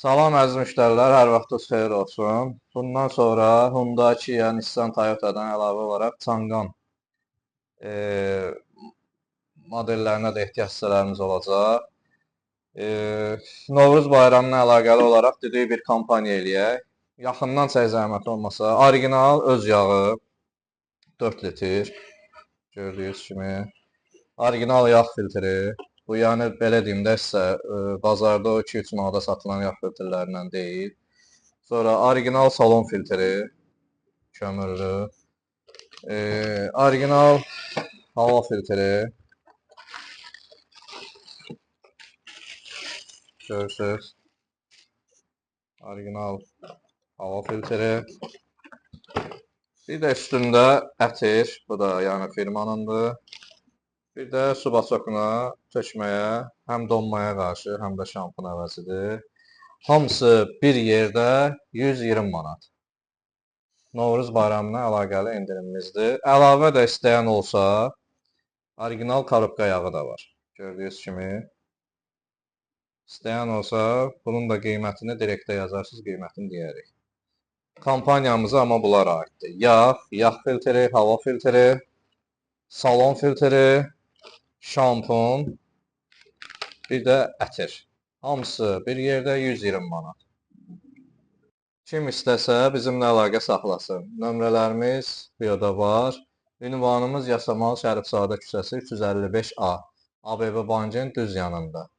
Salam əziz müştərilər, hər vaxtınız xeyir olsun. Bundan sonra Hyundai, Kia, Nissan, Toyota'dan əlavə olaraq Changan e, modellərinə də ehtiyac hissələrimiz olacaq. Novruz bayramına əlaqəli olaraq dedik bir kampaniya eləyək. Yaxından çək zəhmət olmasa. Orijinal öz yağı 4 litr. Gördüyünüz kimi. Orijinal yağ filtri. Bu yəni belə deyim də sizə bazarda o 2-3 manata satılan yağ filtrlərindən deyil. Sonra orijinal salon filtri kömürlü. Orijinal hava filtri. Görürsüz. Orijinal hava filtri. Bir də üstündə ətir. Bu da yəni firmanındır. Bir də su basokuna tökməyə, həm donmaya qarşı, həm də şampun əvəzidir. Hamısı bir yerdə 120 manat. Novruz bayramına əlaqəli endirimimizdir. Əlavə də istəyən olsa, orijinal korobka yağı da var. Gördüyünüz kimi. İstəyən olsa, bunun da qiymətini direktə yazarsınız, qiymətini deyərik. Kampaniyamıza amma bunlar aiddir. Yağ filtri, hava filtri, salon filtri, şampun, bir də ətir. Hamısı bir yerdə 120 manat. Kim istəsə bizimlə əlaqə saxlasın. Nömrələrimiz videoda var. Ünvanımız Yasamal Şərifzadə küçəsi 355A. ABB Bankın düz yanında.